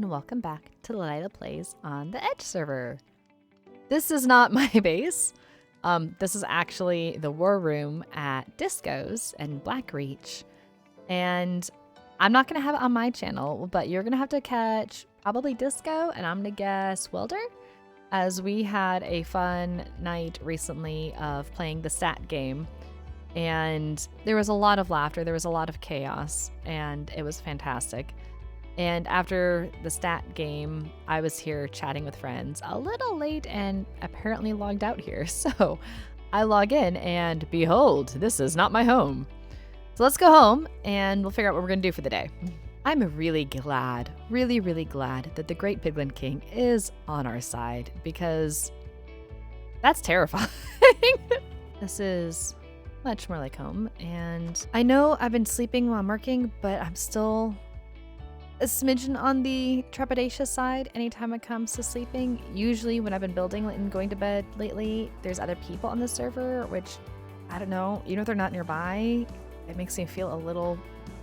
and welcome back to Lila Plays on the Edge server. This is not my base. This is actually the war room at Disco's and Blackreach. And I'm not going to have it on my channel, but you're going to have to catch probably Disco, and I'm going to guess Welder, as we had a fun night recently of playing the stat game. And there was a lot of laughter, there was a lot of chaos, and it was fantastic. And after the stat game, I was here chatting with friends a little late and apparently logged out here. So I log in and behold, this is not my home. So let's go home and we'll figure out what we're going to do for the day. I'm really glad, really glad that the Great Piglin King is on our side, because that's terrifying. This is much more like home. And I know I've been sleeping while I'm working, but I'm still a smidgen on the trepidatious side anytime it comes to sleeping. Usually when I've been building and going to bed lately, there's other people on the server, which, I don't know, even if they're not nearby, it makes me feel a little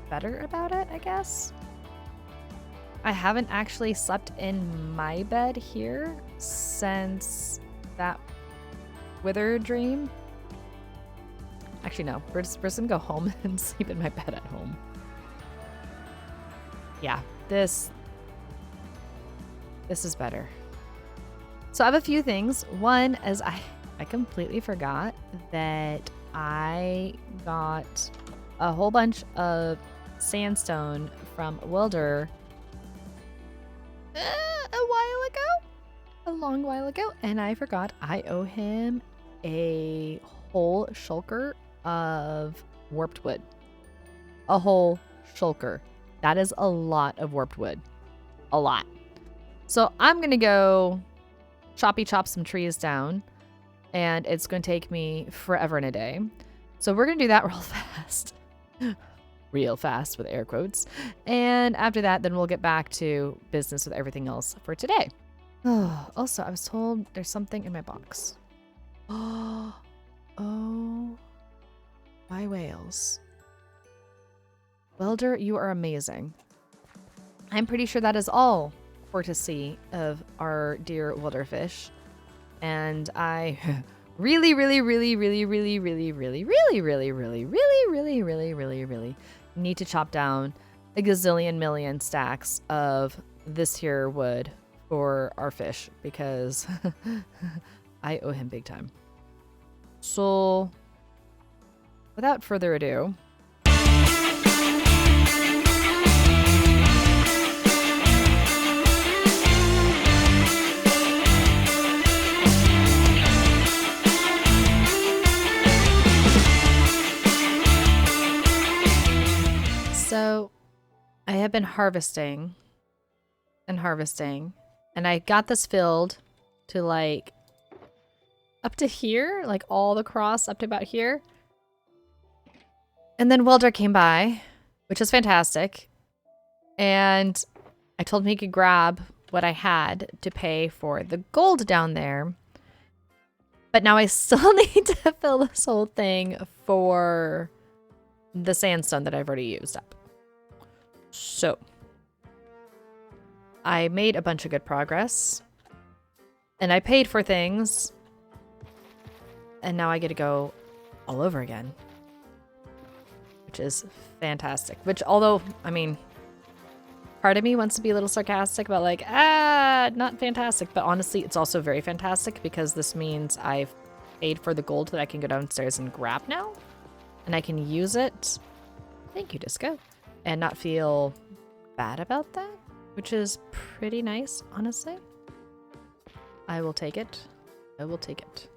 better about it, I guess. I haven't actually slept in my bed here since that Wither dream. Actually, no, we're just gonna go home and sleep in my bed at home. Yeah, this is better. So I have a few things. One is I completely forgot that I got a whole bunch of sandstone from Welder a long while ago, and I forgot I owe him a whole shulker of warped wood. A whole shulker. That is a lot of warped wood. A lot. So I'm going to go chop some trees down, and it's going to take me forever and a day. So we're going to do that real fast. Real fast with air quotes. And after that, then we'll get back to business with everything else for today. Oh, also, I was told there's something in my box. Oh, my whales. Welder, you are amazing. I'm pretty sure that is all for to see of our dear Welder fish. And I really need to chop down a gazillion million stacks of this here wood for our fish, because I owe him big time. So without further ado, so I have been harvesting, and I got this filled to like up to here, like all the cross up to about here. And then Welder came by, which is fantastic. And I told him he could grab what I had to pay for the gold down there. But now I still need to fill this whole thing for the sandstone that I've already used up. So I made a bunch of good progress, and I paid for things, and now I get to go all over again, which is fantastic. Which, although, I mean, part of me wants to be a little sarcastic about like, not fantastic, but honestly, it's also very fantastic, because this means I've paid for the gold that I can go downstairs and grab now, and I can use it, thank you, Disco, and not feel bad about that, which is pretty nice, honestly. I will take it. I will take it.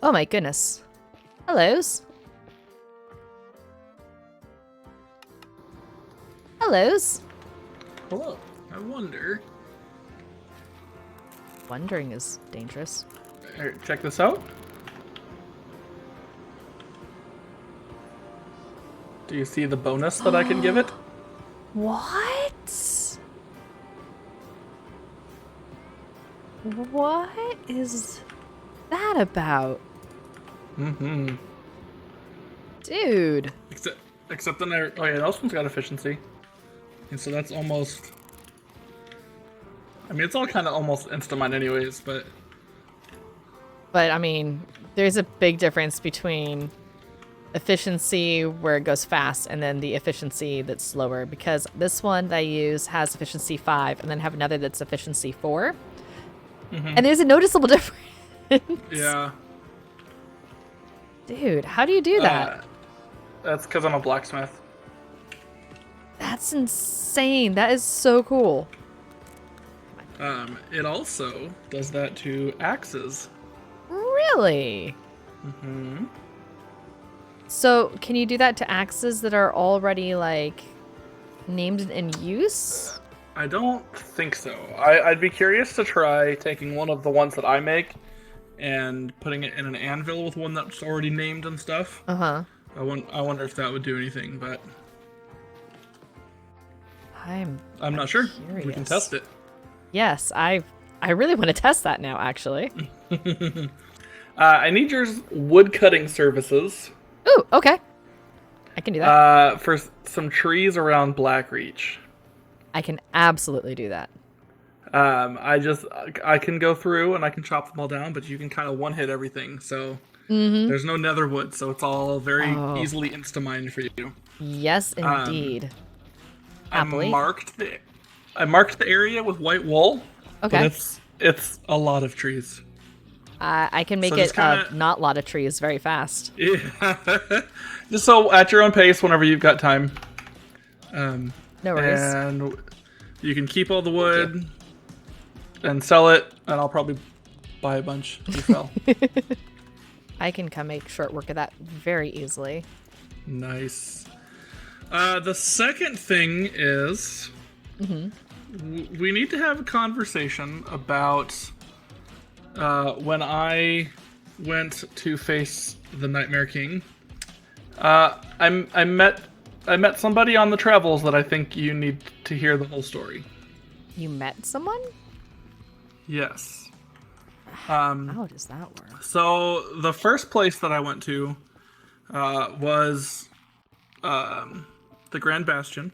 Oh my goodness. Hellos. Hellos. Hello. I wonder. Wondering is dangerous. Here, check this out. Do you see the bonus that I can give it? What? What is that about? Mm-hmm. Dude. Except then oh yeah, those one's got efficiency. And so that's almost... I mean, it's all kind of almost insta-mine anyways, but... But, I mean, there's a big difference between efficiency where it goes fast and then the efficiency that's slower, because this one that I use has efficiency 5 and then have another that's efficiency 4. And there's a noticeable difference. Yeah. Dude, how do you do that? That's because I'm a blacksmith. That's insane. That is so cool. It also does that to axes. Really? Mm-hmm. So, can you do that to axes that are already, like, named and in use? I don't think so. I'd be curious to try taking one of the ones that I make and putting it in an anvil with one that's already named and stuff. Uh-huh. I wonder if that would do anything, but... I'm not sure. curious. We can test it. Yes, I really want to test that now, actually. I need your wood cutting services. Ooh, okay. I can do that. For some trees around Blackreach. I can absolutely do that. I can go through and I can chop them all down, but you can kind of one-hit everything, so there's no nether wood, so it's all very easily insta-mined for you. Yes, indeed. Happily. I marked the area with white wool. Okay. But it's a lot of trees. I can make it not a lot of trees very fast. Yeah. Just so at your own pace whenever you've got time. No worries. And you can keep all the wood and sell it, and I'll probably buy a bunch to sell. I can come make short work of that very easily. Nice. The second thing is we need to have a conversation about when I went to face the Nightmare King. I met somebody on the travels that I think you need to hear the whole story. You met someone? Yes. How does that work? So the first place that I went to was the Grand Bastion.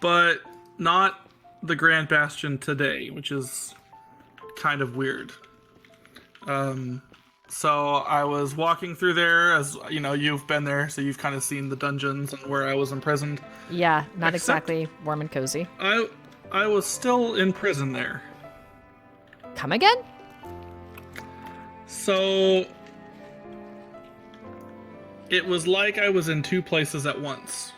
But not the Grand Bastion today, which is kind of weird. So I was walking through there, as you know, you've been there, so you've kind of seen the dungeons and where I was imprisoned. Yeah, not exactly warm and cozy. I was still in prison there. Come again? So it was like I was in two places at once.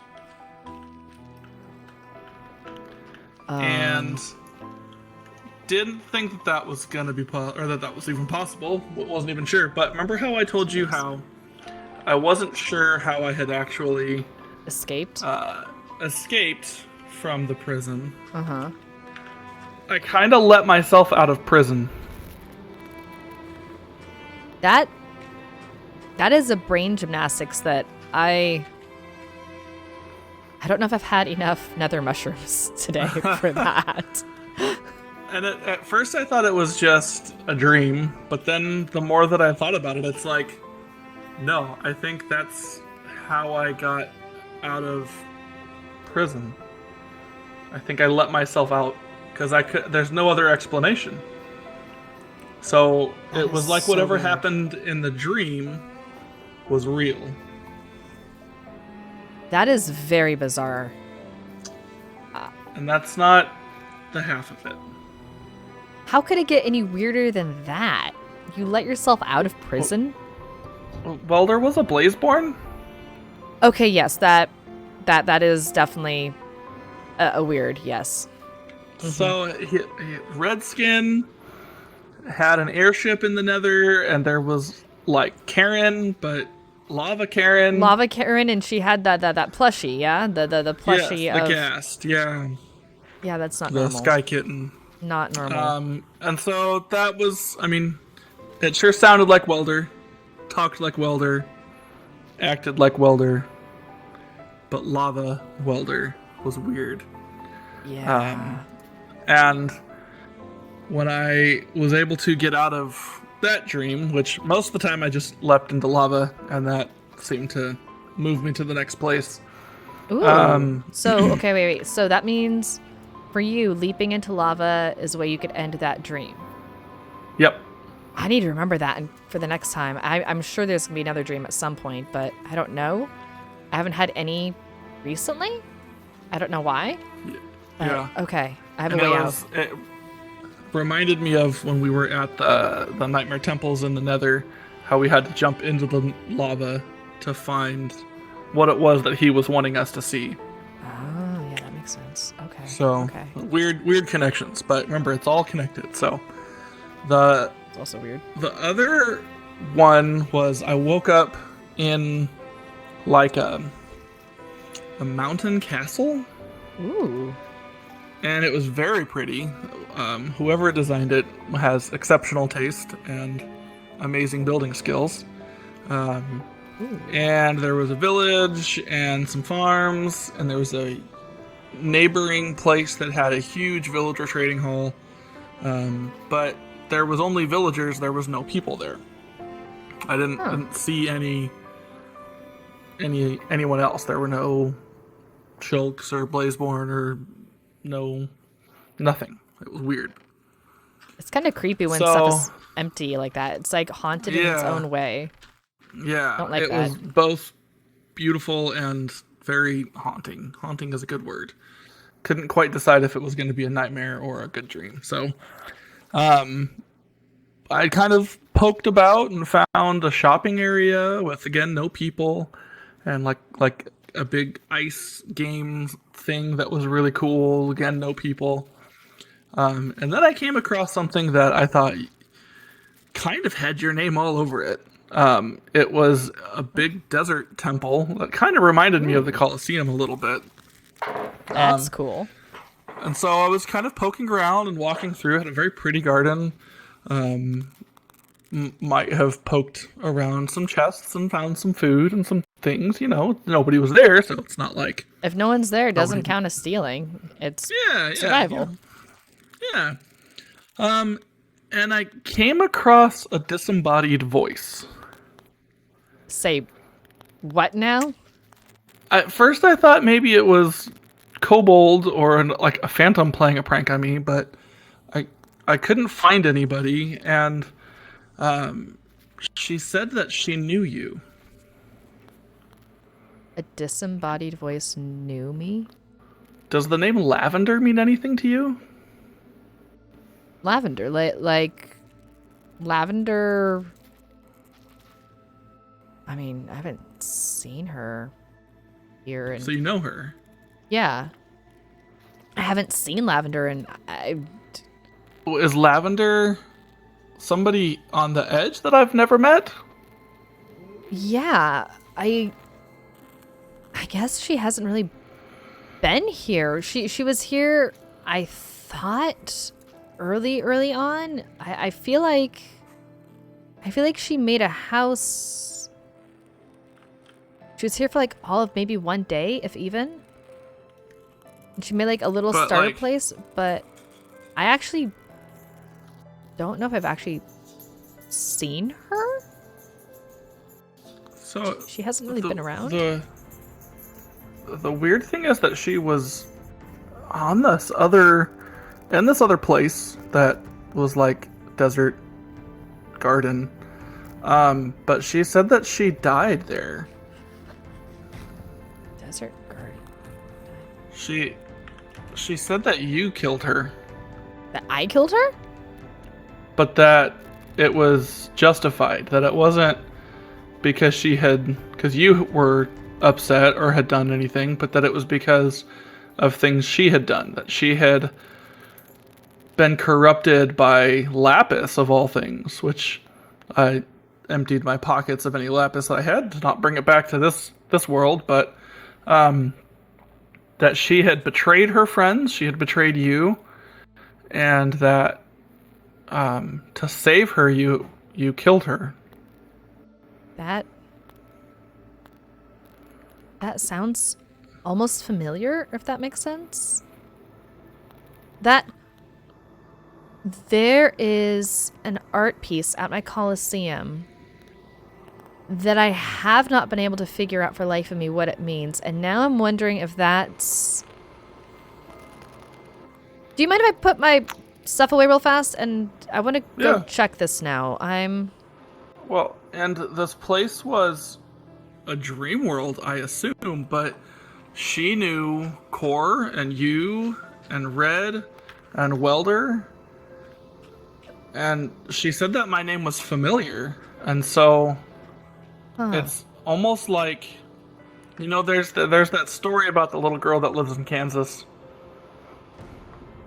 And didn't think that was gonna be that was even possible. Wasn't even sure. But remember how I told you how I wasn't sure how I had actually escaped from the prison. Uh-huh. I kind of let myself out of prison. That is a brain gymnastics that I don't know if I've had enough nether mushrooms today for that. And at first I thought it was just a dream, but then the more that I thought about it, it's like, no, I think that's how I got out of prison. I think I let myself out because there's no other explanation. So it was like whatever happened in the dream was real. That is very bizarre. And that's not the half of it. How could it get any weirder than that? You let yourself out of prison? Welder was a Blazeborn? Okay, yes, that is definitely a weird, yes. So he red skin, had an airship in the nether, and there was like Karen, but Lava Karen. Lava Karen, and she had that plushie, yeah? The plushie yes, the of... ghast, yeah. Yeah, that's not the normal. Sky Kitten. Not normal. And so that was, I mean, it sure sounded like Welder, talked like Welder, acted like Welder, but Lava Welder was weird. Yeah. And when I was able to get out of that dream, which most of the time I just leapt into lava, and that seemed to move me to the next place. Ooh. So, okay, wait. So that means for you, leaping into lava is a way you could end that dream. Yep. I need to remember that for the next time. I'm sure there's going to be another dream at some point, but I don't know. I haven't had any recently. I don't know why. Yeah. Okay. I have And a way out. it reminded me of when we were at the Nightmare Temples in the Nether, how we had to jump into the lava to find what it was that he was wanting us to see. Oh, yeah, that makes sense. Okay. So, okay. weird connections, but remember, it's all connected. So, It's also weird. the other one was I woke up in like a mountain castle. Ooh. And it was very pretty. Whoever designed it has exceptional taste and amazing building skills. And there was a village and some farms, and there was a neighboring place that had a huge villager trading hall. But there was only villagers, there was no people there. I didn't see anyone else. There were no Shulks or Blazeborn or nothing. It was weird. It's kind of creepy when stuff is empty like that. It's like haunted in its own way. Yeah, Don't like it that. was both beautiful and very haunting. Haunting is a good word. Couldn't quite decide if it was going to be a nightmare or a good dream. So, I kind of poked about and found a shopping area with, again, no people, and like a big ice game thing that was really cool. Again, no people. And then I came across something that I thought kind of had your name all over it. It was a big desert temple that kind of reminded me of the Colosseum a little bit. That's cool. And so I was kind of poking around and walking through. It had a very pretty garden. Might have poked around some chests and found some food and some things. You know, nobody was there, so it's not like... If no one's there, it doesn't count as stealing. It's survival. Yeah. And I came across a disembodied voice. Say, what now? At first I thought maybe it was Kobold or like a phantom playing a prank on me, but I couldn't find anybody, and she said that she knew you. A disembodied voice knew me? Does the name Lavender mean anything to you? Lavender, like Lavender. I mean, I haven't seen her here. And so you know her? Yeah. I haven't seen Lavender, and Is Lavender somebody on the edge that I've never met? Yeah, I guess she hasn't really been here. She was here, I thought, early on. I feel like she made a house. She was here for like all of maybe one day, if even. And she made like a little starter place, but I actually don't know if I've actually seen her. So she hasn't really been around. The weird thing is that she was in this other place that was like desert garden. But she said that she died there. Desert garden. She said that you killed her. That I killed her? But that it was justified. That it wasn't because you were upset or had done anything, but that it was because of things she had done. That she had been corrupted by lapis, of all things, which I emptied my pockets of any lapis I had to not bring it back to this world, but that she had betrayed her friends, she had betrayed you, and that to save her, you killed her. That sounds almost familiar, if that makes sense. That there is an art piece at my Colosseum that I have not been able to figure out for life of me what it means. And now I'm wondering if that's... Do you mind if I put my stuff away real fast? And I want to go check this now. Well, and this place was a dream world, I assume, but she knew Core and you and Red and Welder. And she said that my name was familiar. And so it's almost like, you know, there's that story about the little girl that lives in Kansas.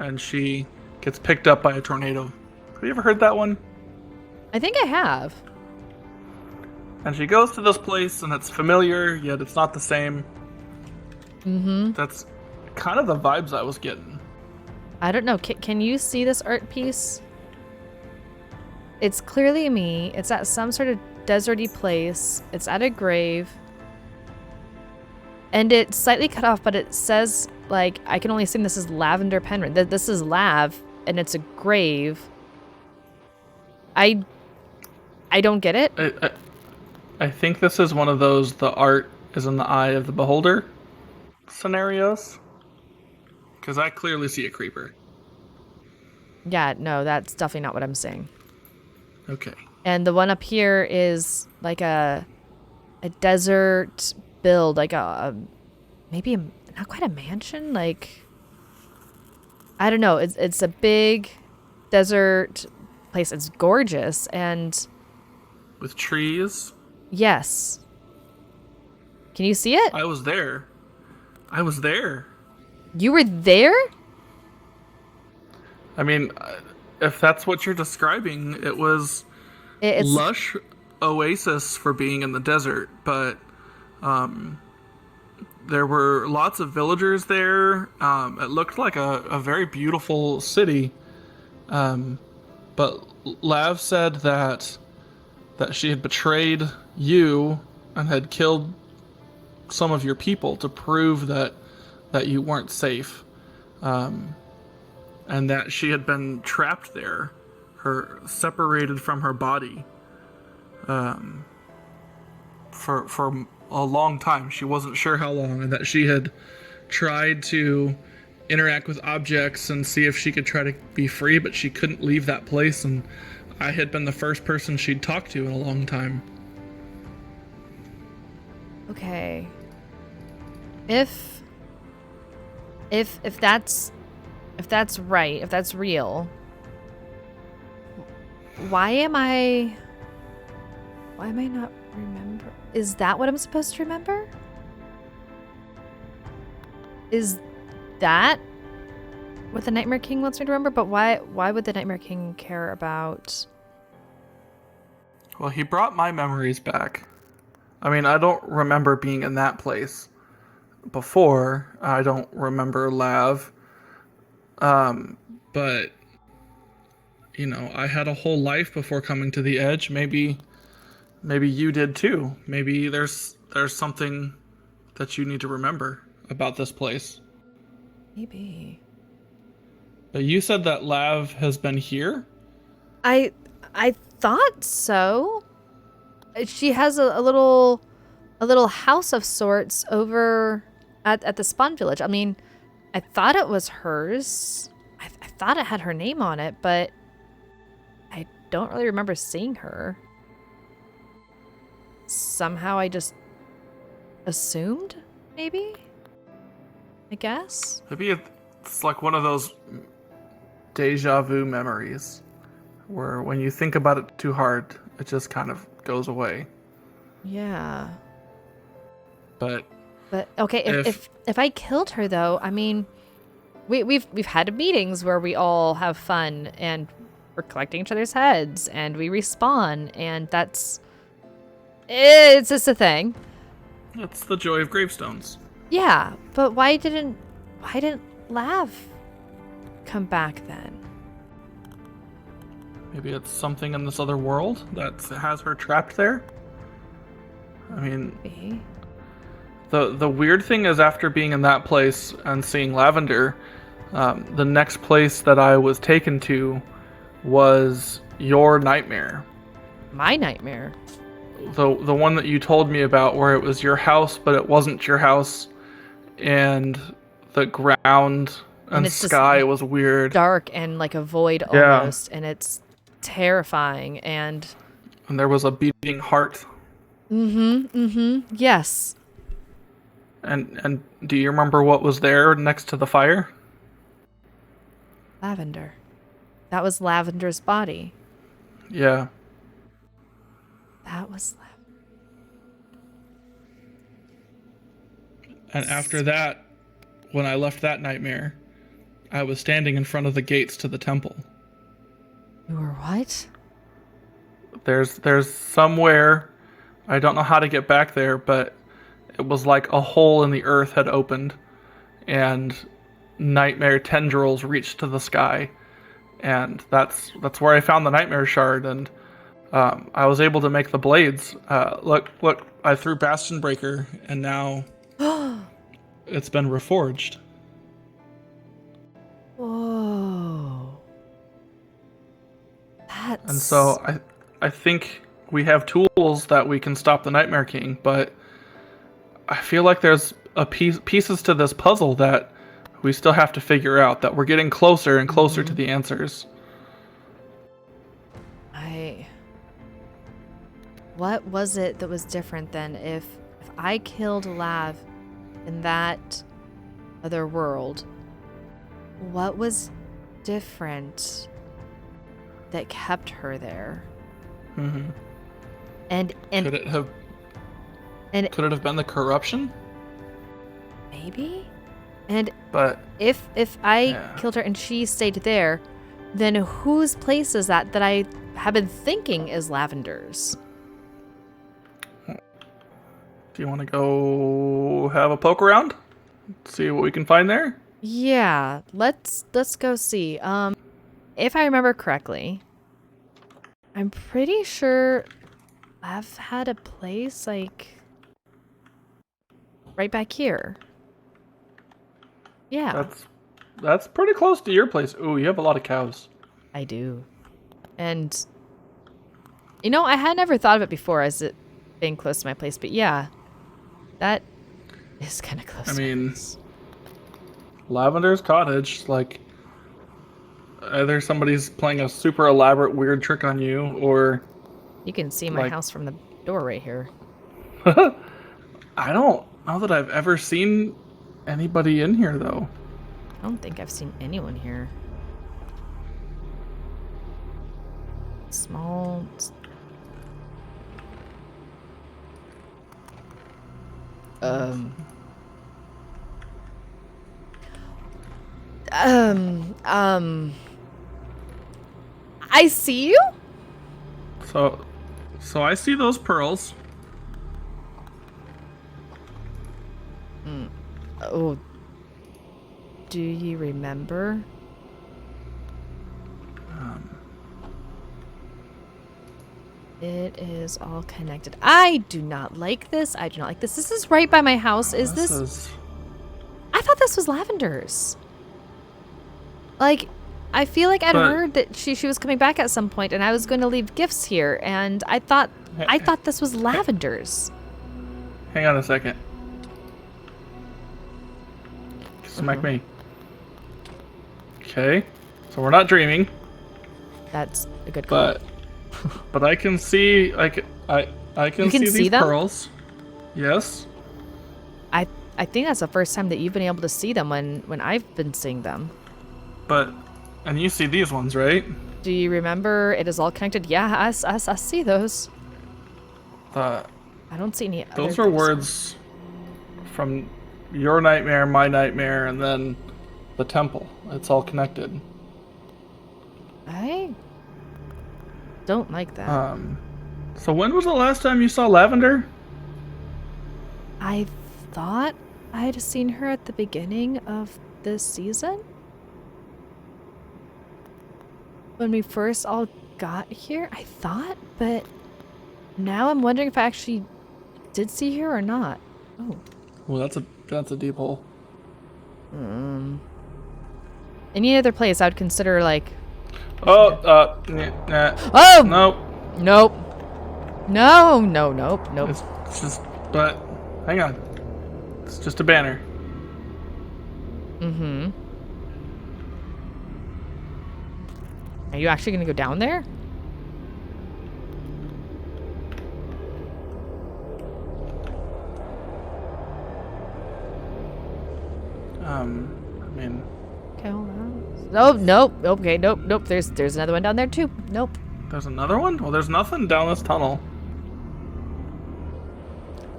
And she gets picked up by a tornado. Have you ever heard that one? I think I have. And she goes to this place, and it's familiar, yet it's not the same. Mm-hmm. That's kind of the vibes I was getting. I don't know. Can you see this art piece? It's clearly me. It's at some sort of deserty place. It's at a grave. And it's slightly cut off, but it says, like, I can only assume this is Lavender Penryn. This is Lav, and it's a grave. I don't get it. I think this is one of those the art is in the eye of the beholder scenarios. Because I clearly see a creeper. Yeah, no, that's definitely not what I'm saying. Okay. And the one up here is like a desert build, like maybe not quite a mansion, like I don't know. It's a big desert place. It's gorgeous and with trees. Yes. Can you see it? I was there. You were there? I mean, if that's what you're describing, it was lush oasis for being in the desert, but there were lots of villagers there. It looked like a very beautiful city. But Lav said that she had betrayed you and had killed some of your people to prove that you weren't safe. And that she had been trapped there, separated from her body, for a long time. She wasn't sure how long, and that she had tried to interact with objects and see if she could try to be free, but she couldn't leave that place, and I had been the first person she'd talked to in a long time. Okay. If that's right, if that's real, why am I not remember? Is that what I'm supposed to remember? Is that what the Nightmare King wants me to remember? But why would the Nightmare King care about? Well, he brought my memories back. I mean, I don't remember being in that place before. I don't remember Lav. But, you know, I had a whole life before coming to the edge. Maybe you did too. Maybe there's something that you need to remember about this place. Maybe. But you said that Lav has been here? I thought so. She has a little house of sorts over at the spawn village. I mean, I thought it was hers. I thought it had her name on it, but I don't really remember seeing her. Somehow I just assumed, maybe? I guess? Maybe it's like one of those deja vu memories where when you think about it too hard, it just kind of goes away. Yeah. But okay, if I killed her though, I mean, we've had meetings where we all have fun and we're collecting each other's heads and we respawn, and it's just a thing. It's the joy of gravestones. Yeah, but why didn't Lav come back then? Maybe it's something in this other world that has her trapped there. I mean, Maybe. The weird thing is, after being in that place and seeing Lavender, the next place that I was taken to was your nightmare. My nightmare? the one that you told me about, where it was your house, but it wasn't your house, and the ground and it's just sky was weird. dark and like a void Yeah. almost, and it's terrifying. And there was a beating heart. yes. And do you remember what was there next to the fire? Lavender. That was Lavender's body. Yeah. That was And after that, when I left that nightmare, I was standing in front of the gates to the temple. You were what? There's somewhere, I don't know how to get back there, but it was like a hole in the earth had opened, and nightmare tendrils reached to the sky, and that's where I found the nightmare shard, and I was able to make the blades. Look, I threw Bastion Breaker, and now it's been reforged. Whoa. That's... And so I think we have tools that we can stop the Nightmare King, but I feel like there's pieces to this puzzle that we still have to figure out, that we're getting closer and closer to the answers. What was it that was different then? If I killed Lav in that other world, what was different that kept her there? Mm-hmm. And could it have been the corruption? Maybe. And but if I killed her and she stayed there, then whose place is that I have been thinking is Lavender's? Do you want to go have a poke around? See what we can find there? Yeah, let's go see. If I remember correctly, I'm pretty sure I've had a place like right back here. Yeah. That's pretty close to your place. Ooh, you have a lot of cows. I do. And you know, I had never thought of it before as it being close to my place, but yeah. That is kind of close. I mean, Lavender's cottage, like, either somebody's playing a super elaborate weird trick on you, or you can see my house from the door right here. I don't know that I've ever seen anybody in here, though. I don't think I've seen anyone here. Small... I see you? So I see those pearls. Oh. Do you remember? It is all connected. I do not like this. I do not like this. This is right by my house. Is this? I thought this was Lavender's. Like, I feel like I'd heard that she was coming back at some point, and I was going to leave gifts here, and I thought this was Lavender's. Hang on a second. Smack me. Okay, so we're not dreaming. That's a good call. But I can see, I can see these pearls. Yes. I think that's the first time that you've been able to see them when I've been seeing them. And you see these ones, right? Do you remember? It is all connected. Yeah, I see those. I don't see any. Those are words from your nightmare, my nightmare, and then the temple. It's all connected. I don't like that. So when was the last time you saw Lavender? I thought I'd seen her at the beginning of this season. When we first all got here, I thought, but now I'm wondering if I actually did see her or not. Oh. Well, that's a deep hole. Any other place I would consider like... Oh, nah. Oh! Nope. Nope. No, no, nope, nope. It's just, but hang on. It's just a banner. Mm-hmm. Are you actually gonna go down there? I mean. Okay, hold on. Oh, nope. Okay, nope, nope. There's another one down there too. Nope. There's another one? Well, there's nothing down this tunnel.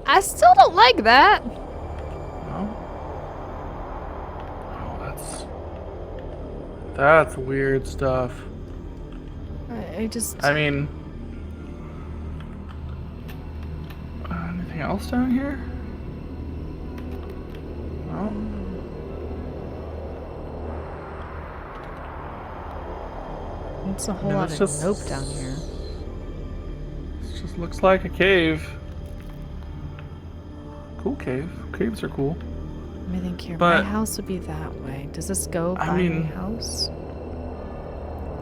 I still don't like that. No. Oh, that's weird stuff. I just. I mean, anything else down here? No. It's a whole lot of just, nope down here. It just looks like a cave. Cool cave. Caves are cool. Let me think here. But, my house would be that way. Does this go by mean, my house?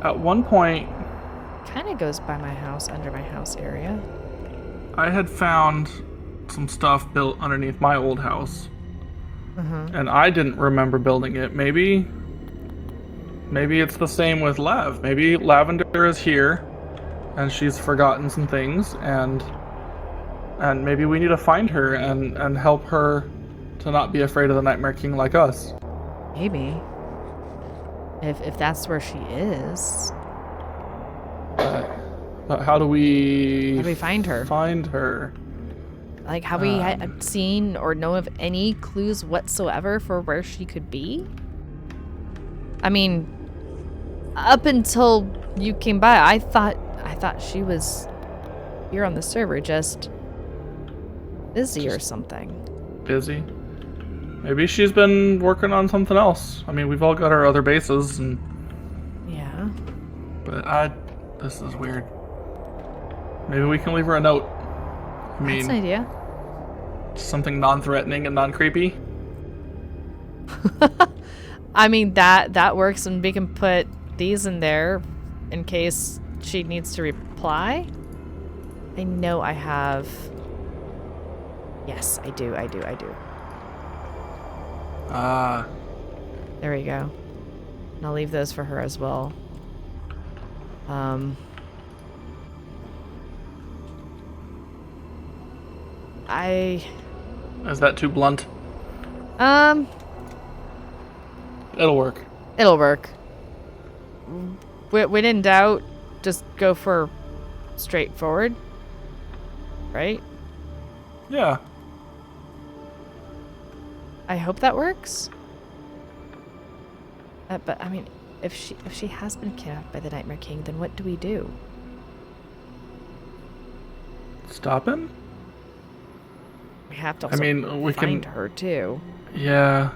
At one point, Kind of goes by my house, under my house area. I had found some stuff built underneath my old house. And I didn't remember building it. Maybe it's the same with Lav. Maybe Lavender is here and she's forgotten some things, and maybe we need to find her and help her to not be afraid of the Nightmare King like us. Maybe. If that's where she is. But how do we find her? Find her. Like, have we seen or know of any clues whatsoever for where she could be? I mean, up until you came by, I thought she was here on the server, just busy or something. Busy? Maybe she's been working on something else. I mean, we've all got our other bases, and yeah. But this is weird. Maybe we can leave her a note. I mean, that's an idea. Something non-threatening and non-creepy. I mean, that works, and we can put these in there in case she needs to reply. I know I have. Yes, I do. There we go. And I'll leave those for her as well. Is that too blunt? It'll work. It'll work. When in doubt, just go for straightforward. Right? Yeah. I hope that works. But I mean, if she has been kidnapped by the Nightmare King, then what do we do? Stop him? We have to also find her too. Yeah.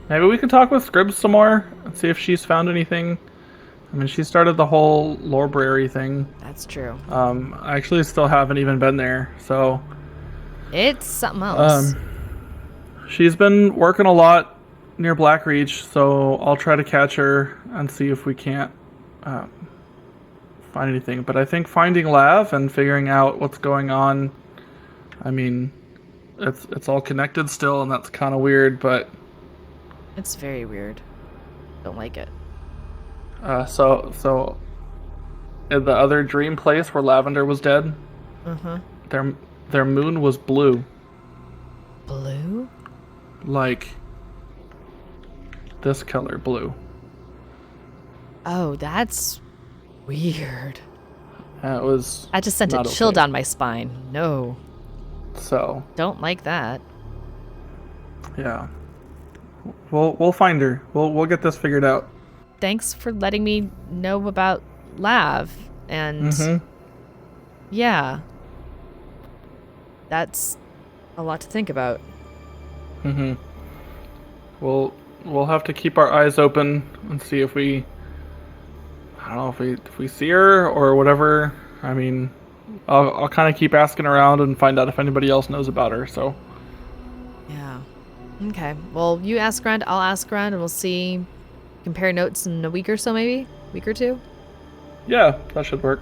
Maybe we can talk with Scribs some more and see if she's found anything. I mean, she started the whole library thing. That's true. I actually still haven't even been there, so it's something else. She's been working a lot near Blackreach, so I'll try to catch her and see if we can't find anything. But I think finding Lav and figuring out what's going on, I mean, it's all connected still, and that's kind of weird, but it's very weird. Don't like it. So in the other dream place where Lavender was dead, their moon was blue. Blue? Like this color, blue. Oh, that's weird. It was. I just sent a chill down my spine. No. So. Don't like that. Yeah. We'll find her. We'll get this figured out. Thanks for letting me know about Lav, and yeah, that's a lot to think about. We'll have to keep our eyes open and see if we, I don't know, if we see her or whatever. I mean, I'll kind of keep asking around and find out if anybody else knows about her. So. Yeah. Okay. Well, you ask around, I'll ask around, and we'll see. Compare notes in a week or so, maybe? Week or two? Yeah, that should work.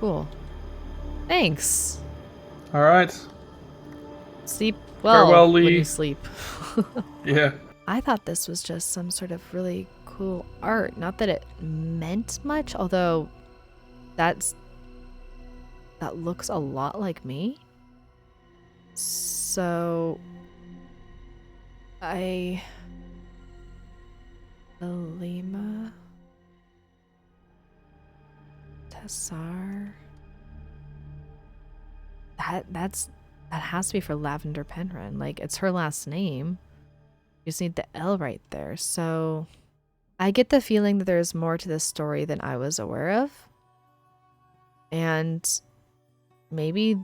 Cool. Thanks. All right. Sleep well Farewell, when Lee. you sleep. Yeah. I thought this was just some sort of really cool art. Not that it meant much, although that looks a lot like me. So Alima Tassar. That has to be for Lavender Penryn. Like, it's her last name. You just need the L right there. So I get the feeling that there's more to this story than I was aware of. And maybe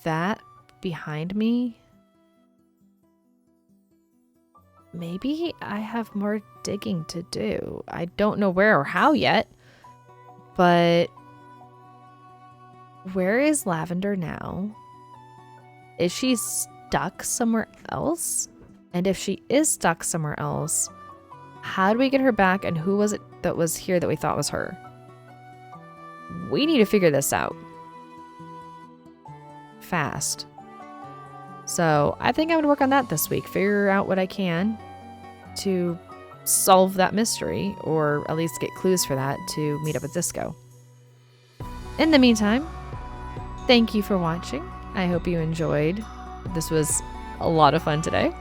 that behind me, maybe I have more digging to do. I don't know where or how yet, but where is Lavender now? Is she stuck somewhere else? And if she is stuck somewhere else, how do we get her back, and who was it that was here that we thought was her? We need to figure this out fast. So I think I'm gonna work on that this week. Figure out what I can to solve that mystery, or at least get clues for that to meet up with Disco. In the meantime, thank you for watching. I hope you enjoyed. This was a lot of fun today.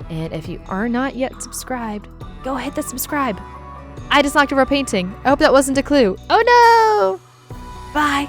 And if you are not yet subscribed, go hit the subscribe. I just knocked over a painting. I hope that wasn't a clue. Oh no! Bye.